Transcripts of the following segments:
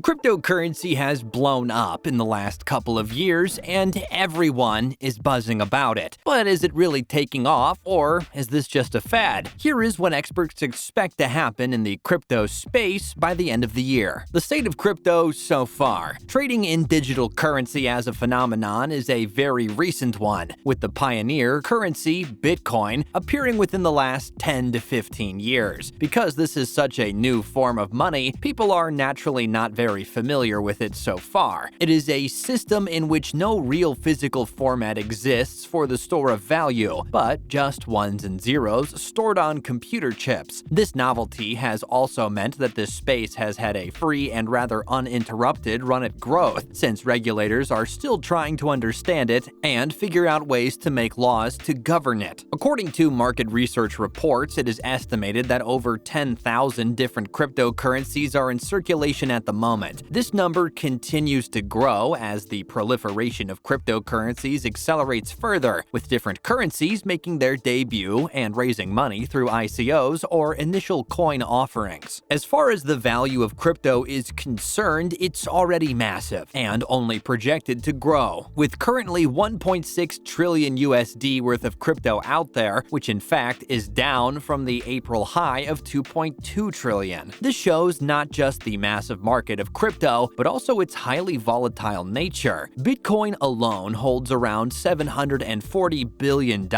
Cryptocurrency has blown up in the last couple of years, and everyone is buzzing about it. But is it really taking off, or is this just a fad? Here is what experts expect to happen in the crypto space by the end of the year. The state of crypto so far. Trading in digital currency as a phenomenon is a very recent one, with the pioneer currency, Bitcoin, appearing within the last 10 to 15 years. Because this is such a new form of money, people are naturally not very familiar with it so far. It is a system in which no real physical format exists for the store of value, but just ones and zeros stored on computer chips. This novelty has also meant that this space has had a free and rather uninterrupted run at growth, since regulators are still trying to understand it and figure out ways to make laws to govern it. According to market research reports, it is estimated that over 10,000 different cryptocurrencies are in circulation at the moment. This number continues to grow as the proliferation of cryptocurrencies accelerates further, with different currencies making their debut and raising money through ICOs or initial coin offerings. As far as the value of crypto is concerned, it's already massive and only projected to grow, with currently 1.6 trillion USD worth of crypto out there, which in fact is down from the April high of 2.2 trillion. This shows not just the massive market of crypto, but also its highly volatile nature. Bitcoin alone holds around $740 billion,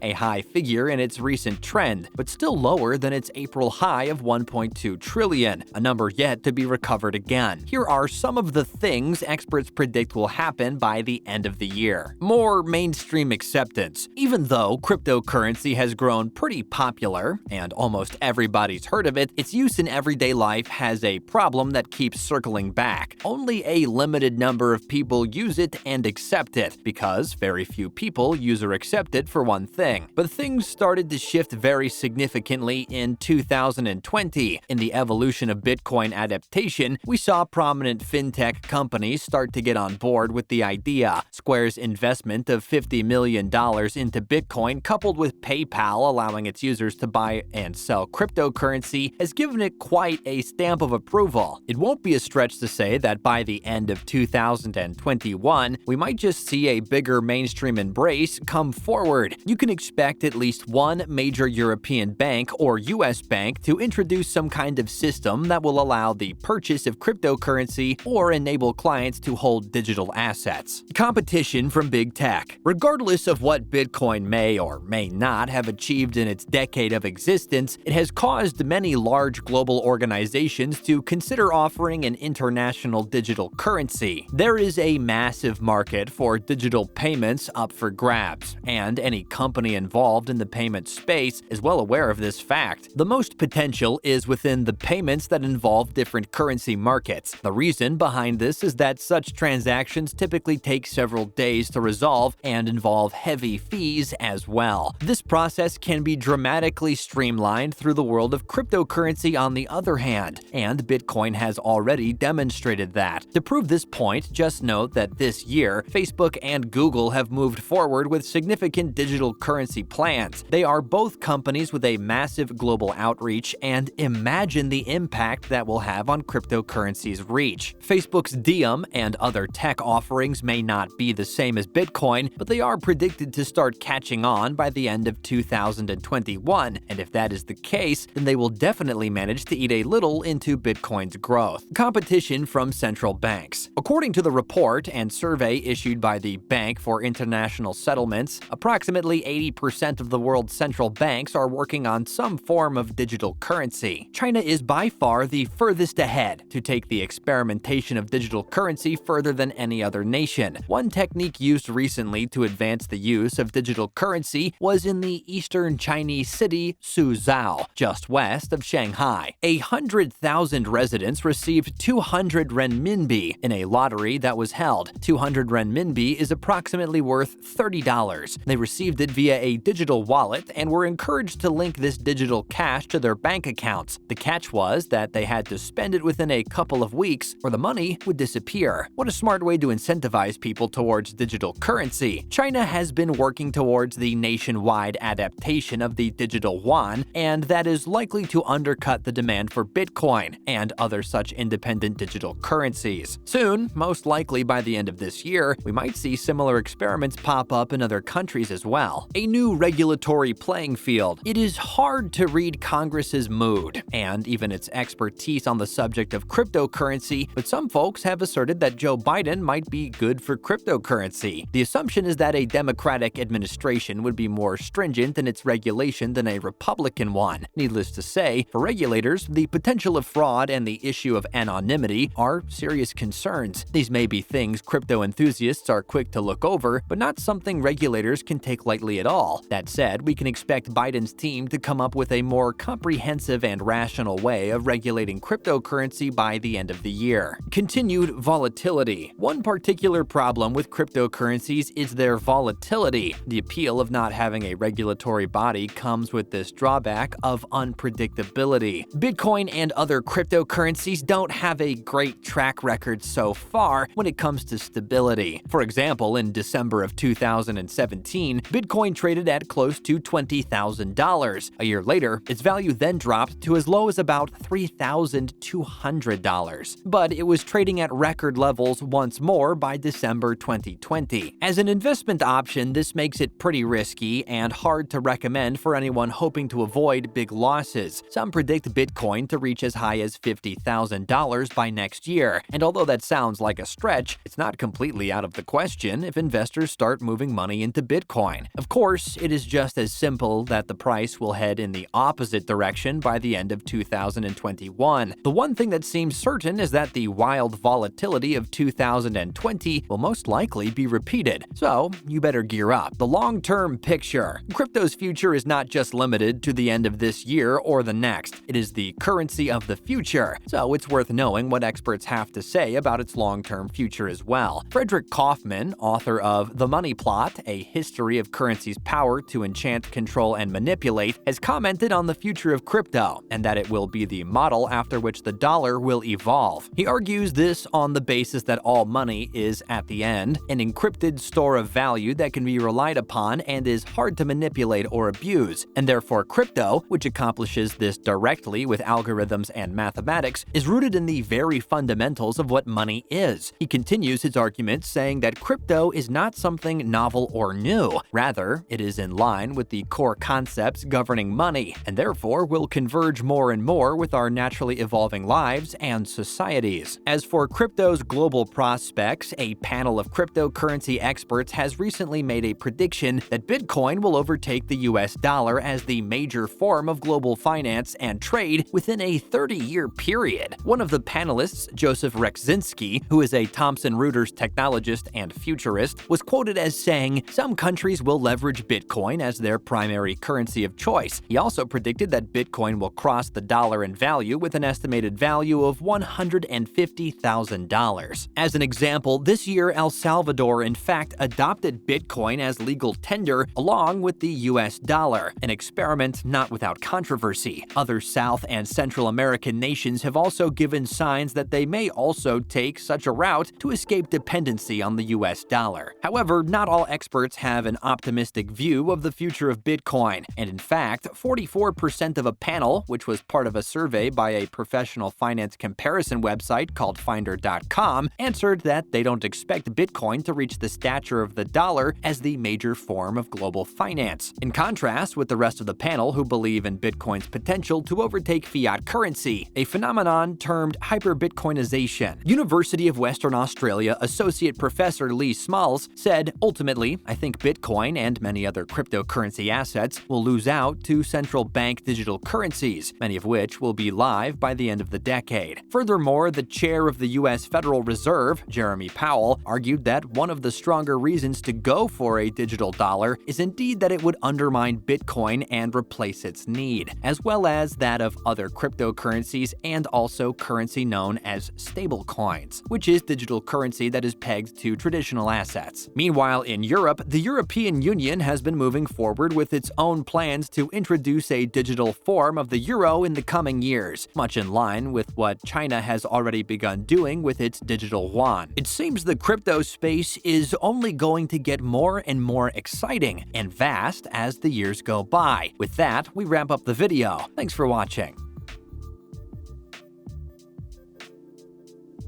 a high figure in its recent trend, but still lower than its April high of 1.2 trillion, a number yet to be recovered again. Here are some of the things experts predict will happen by the end of the year. More mainstream acceptance. Even though cryptocurrency has grown pretty popular, and almost everybody's heard of it, its use in everyday life has a problem that keeps circling back. Only a limited number of people use it and accept it, because very few people use or accept it for one thing. But things started to shift very significantly in 2020. In the evolution of Bitcoin adaptation, we saw prominent fintech companies start to get on board with the idea. Square's investment of $50 million into Bitcoin, coupled with PayPal allowing its users to buy and sell cryptocurrency, has given it quite a stamp of approval. It won't be a stretch to say that by the end of 2021, we might just see a bigger mainstream embrace come forward. You can expect at least one major European bank or US bank to introduce some kind of system that will allow the purchase of cryptocurrency or enable clients to hold digital assets. Competition from big tech. Regardless of what Bitcoin may or may not have achieved in its decade of existence, it has caused many large global organizations to consider offering an international digital currency. There is a massive market for digital payments up for grabs, and any company involved in the payment space is well aware of this fact. The most potential is within the payments that involve different currency markets. The reason behind this is that such transactions typically take several days to resolve and involve heavy fees as well. This process can be dramatically streamlined through the world of cryptocurrency on the other hand, and Bitcoin has already demonstrated that. To prove this point, just note that this year, Facebook and Google have moved forward with significant digital currency plans. They are both companies with a massive global outreach, and imagine the impact that will have on cryptocurrency's reach. Facebook's Diem and other tech offerings may not be the same as Bitcoin, but they are predicted to start catching on by the end of 2021, and if that is the case, then they will definitely manage to eat a little into Bitcoin's growth. Competition from central banks. According to the report and survey issued by the Bank for International Settlements, approximately 80% of the world's central banks are working on some form of digital currency. China is by far the furthest ahead to take the experimentation of digital currency further than any other nation. One technique used recently to advance the use of digital currency was in the eastern Chinese city Suzhou, just west of Shanghai. 100,000 residents received 200 renminbi in a lottery that was held. 200 renminbi is approximately worth $30. They received it via a digital wallet and were encouraged to link this digital cash to their bank accounts. The catch was that they had to spend it within a couple of weeks or the money would disappear. What a smart way to incentivize people towards digital currency. China has been working towards the nationwide adaptation of the digital yuan, and that is likely to undercut the demand for Bitcoin and other such independent independent digital currencies. Soon, most likely by the end of this year, we might see similar experiments pop up in other countries as well. A new regulatory playing field. It is hard to read Congress's mood, and even its expertise on the subject of cryptocurrency, but some folks have asserted that Joe Biden might be good for cryptocurrency. The assumption is that a Democratic administration would be more stringent in its regulation than a Republican one. Needless to say, for regulators, the potential of fraud and the issue of anonymity are serious concerns. These may be things crypto enthusiasts are quick to look over, but not something regulators can take lightly at all. That said, we can expect Biden's team to come up with a more comprehensive and rational way of regulating cryptocurrency by the end of the year. Continued volatility. One particular problem with cryptocurrencies is their volatility. The appeal of not having a regulatory body comes with this drawback of unpredictability. Bitcoin and other cryptocurrencies don't have a great track record so far when it comes to stability. For example, in December of 2017, Bitcoin traded at close to $20,000. A year later, its value then dropped to as low as about $3,200. But it was trading at record levels once more by December 2020. As an investment option, this makes it pretty risky and hard to recommend for anyone hoping to avoid big losses. Some predict Bitcoin to reach as high as $50,000 by next year, and although that sounds like a stretch, it's not completely out of the question if investors start moving money into Bitcoin. Of course, it is just as simple that the price will head in the opposite direction by the end of 2021. The one thing that seems certain is that the wild volatility of 2020 will most likely be repeated, so you better gear up. The long-term picture. Crypto's future is not just limited to the end of this year or the next. It is the currency of the future, so it's worth knowing what experts have to say about its long-term future as well. Frederick Kaufman, author of The Money Plot, A History of Currency's Power to Enchant, Control, and Manipulate, has commented on the future of crypto and that it will be the model after which the dollar will evolve. He argues this on the basis that all money is, at the end, an encrypted store of value that can be relied upon and is hard to manipulate or abuse, and therefore crypto, which accomplishes this directly with algorithms and mathematics, is rooted in the very fundamentals of what money is. He continues his argument saying that crypto is not something novel or new. Rather, it is in line with the core concepts governing money, and therefore will converge more and more with our naturally evolving lives and societies. As for crypto's global prospects, a panel of cryptocurrency experts has recently made a prediction that Bitcoin will overtake the US dollar as the major form of global finance and trade within a 30-year period. One of the panelists, Joseph Reksinski, who is a Thomson Reuters technologist and futurist, was quoted as saying, "Some countries will leverage Bitcoin as their primary currency of choice." He also predicted that Bitcoin will cross the dollar in value with an estimated value of $150,000. As an example, this year El Salvador in fact adopted Bitcoin as legal tender along with the US dollar, an experiment not without controversy. Other South and Central American nations have also given signs that they may also take such a route to escape dependency on the US dollar. However, not all experts have an optimistic view of the future of Bitcoin, and in fact, 44% of a panel, which was part of a survey by a professional finance comparison website called Finder.com, answered that they don't expect Bitcoin to reach the stature of the dollar as the major form of global finance. In contrast with the rest of the panel who believe in Bitcoin's potential to overtake fiat currency, a phenomenon termed hyper-Bitcoinization. University of Western Australia Associate Professor Lee Smalls said, "Ultimately, I think Bitcoin and many other cryptocurrency assets will lose out to central bank digital currencies, many of which will be live by the end of the decade." Furthermore, the chair of the U.S. Federal Reserve, Jeremy Powell, argued that one of the stronger reasons to go for a digital dollar is indeed that it would undermine Bitcoin and replace its need, as well as that of other cryptocurrencies and also currency known as stablecoins, which is digital currency that is pegged to traditional assets. Meanwhile, in Europe, the European Union has been moving forward with its own plans to introduce a digital form of the euro in the coming years, much in line with what China has already begun doing with its digital yuan. It seems the crypto space is only going to get more and more exciting and vast as the years go by. With that, we wrap up the video. Thanks for watching.